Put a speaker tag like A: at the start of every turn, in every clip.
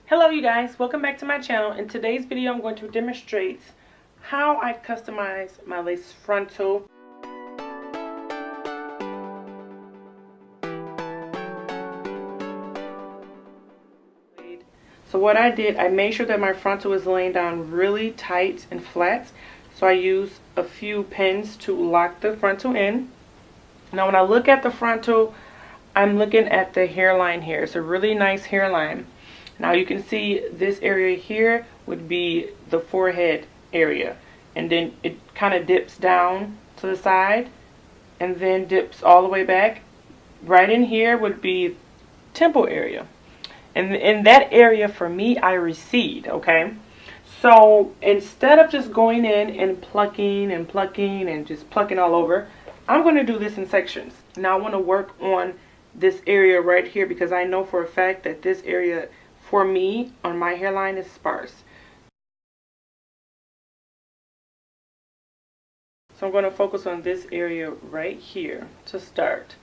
A: Hello you guys, welcome back to my channel. In today's video I'm going to demonstrate how I customize my lace frontal. So what I did, I made sure that my frontal was laying down really tight and flat. So I used a few pins to lock the frontal in. Now when I look at the frontal, I'm looking at the hairline here. It's a really nice hairline. Now you can see this area here would be the forehead area, and then it kind of dips down to the side and then dips all the way back. Right in here would be temple area, and in that area for me I recede. Okay, so instead of just going in and plucking and just plucking all over, I'm going to do this in sections. Now I want to work on this area right here because I know for a fact that this area for me on my hairline is sparse. So I'm going to focus on this area right here to start.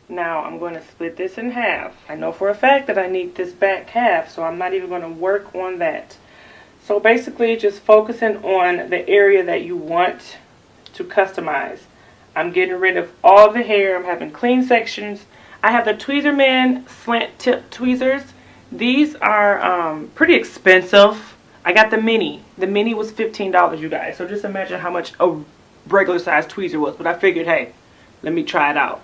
A: Now I'm going to split this in half. I know for a fact that I need this back half, so I'm not even going to work on that. So basically just focusing on the area that you want to customize. I'm getting rid of all the hair. I'm having clean sections. I have the Tweezerman slant tip tweezers. These are pretty expensive. I got the mini. The mini was $15, you guys. So just imagine how much a regular size tweezer was. But I figured, hey, let me try it out.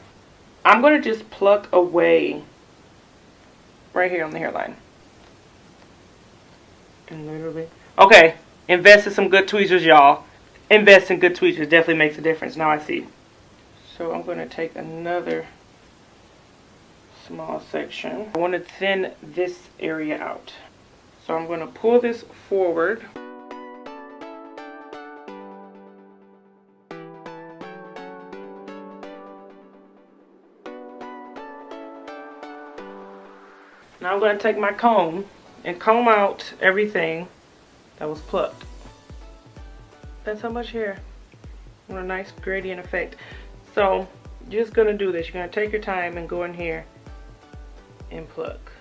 A: I'm going to just pluck away right here on the hairline. Okay, invest in some good tweezers, y'all. Invest in good tweezers. Definitely makes a difference. Now I see. So I'm going to take another small section. I want to thin this area out. So I'm going to pull this forward. Now I'm going to take my comb and comb out everything that was plucked. That's how much hair. On a nice gradient effect. So you're just going to do this. You're going to take your time and go in here and pluck.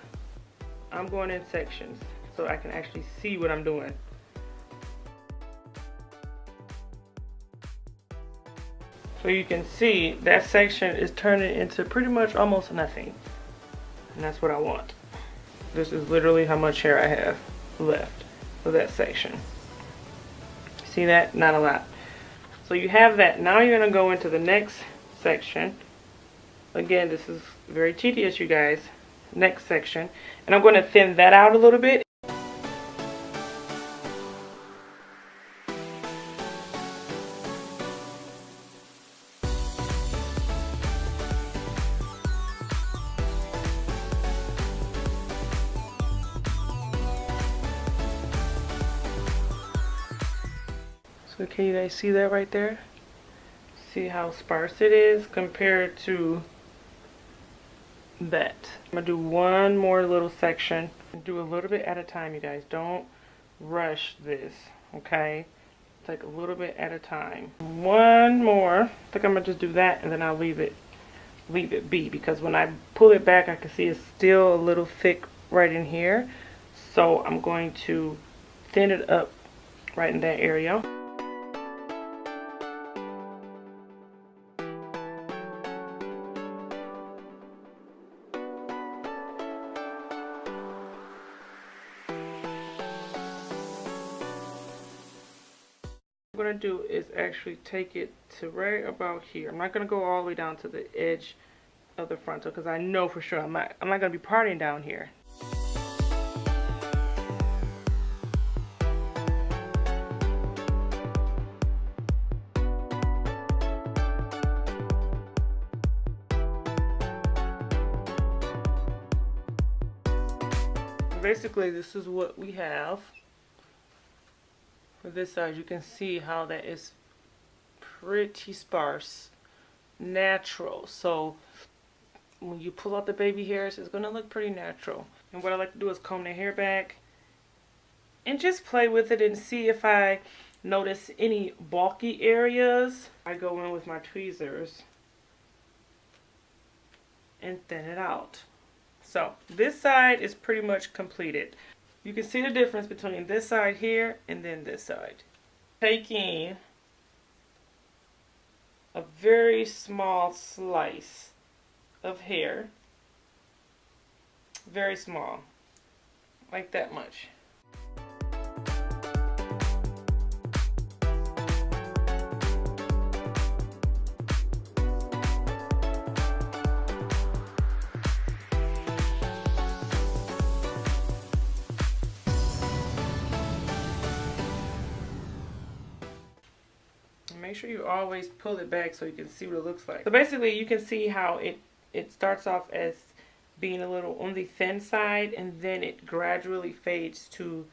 A: I'm going in sections so I can actually see what I'm doing. So you can see that section is turning into pretty much almost nothing. And that's what I want. This is literally how much hair I have left for that section. See that? Not a lot. So you have that. Now you're going to go into the next section. Again, this is very tedious, you guys. Next section, and I'm going to thin that out a little bit. So can you guys see that right there? See how sparse it is compared to that. I'm gonna do one more little section and do a little bit at a time, you guys. Don't rush this, okay? Take a little bit at a time. One more. I think I'm gonna just do that and then I'll leave it be, because when I pull it back I can see it's still a little thick right in here. So I'm going to thin it up right in that area. What I'm going to do is actually take it to right about here. I'm not going to go all the way down to the edge of the frontal because I know for sure I'm not going to be parting down here. Basically, this is what we have. For this side, you can see how that is pretty sparse, natural. So when you pull out the baby hairs, it's going to look pretty natural. And what I like to do is comb the hair back and just play with it and see if I notice any bulky areas. I go in with my tweezers and thin it out. So this side is pretty much completed. You can see the difference between this side here and then this side. Taking a very small slice of hair, very small, like that much. Make sure you always pull it back so you can see what it looks like. So basically you can see how it starts off as being a little on the thin side, and then it gradually fades to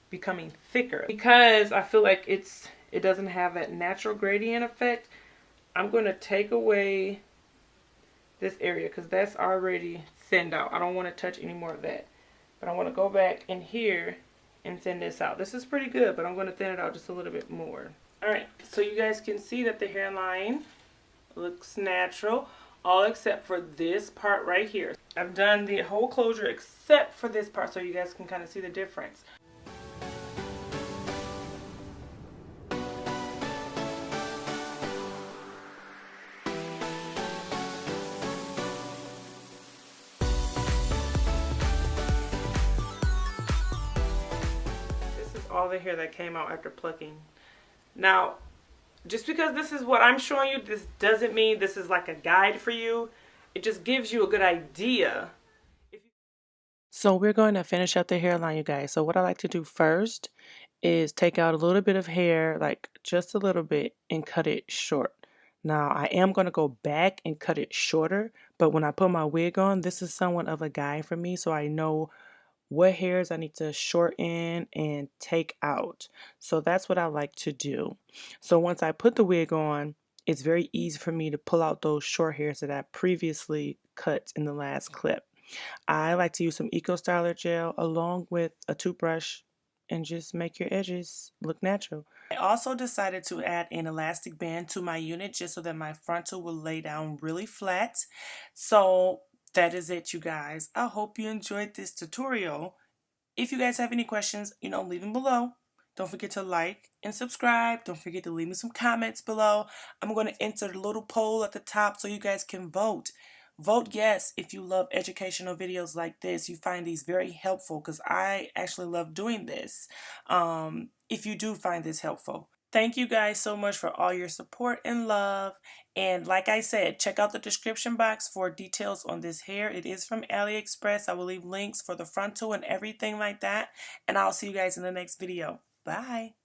A: becoming thicker. Because I feel like it doesn't have that natural gradient effect, I'm going to take away this area because that's already thinned out. I don't want to touch any more of that. But I want to go back in here and thin this out. This is pretty good, but I'm going to thin it out just a little bit more. Alright, so you guys can see that the hairline looks natural, all except for this part right here. I've done the whole closure except for this part so you guys can kind of see the difference. This is all the hair that came out after plucking. Now, just because this is what I'm showing you, this doesn't mean this is like a guide for you. It just gives you a good idea. So we're going to finish up the hairline, you guys. So what I like to do first is take out a little bit of hair, like just a little bit, and cut it short. Now, I am going to go back and cut it shorter, but when I put my wig on, this is somewhat of a guide for me, so I know what hairs I need to shorten and take out. So that's what I like to do. So once I put the wig on, it's very easy for me to pull out those short hairs that I previously cut in the last clip. I like to use some Eco Styler gel along with a toothbrush and just make your edges look natural. I also decided to add an elastic band to my unit just so that my frontal will lay down really flat. So that is it, you guys. I hope you enjoyed this tutorial. If you guys have any questions, leave them below. Don't forget to like and subscribe. Don't forget to leave me some comments below. I'm going to enter the little poll at the top so you guys can vote. Vote yes if you love educational videos like this. You find these very helpful because I actually love doing this. If you do find this helpful. Thank you guys so much for all your support and love. And like I said, check out the description box for details on this hair. It is from AliExpress. I will leave links for the frontal and everything like that. And I'll see you guys in the next video. Bye.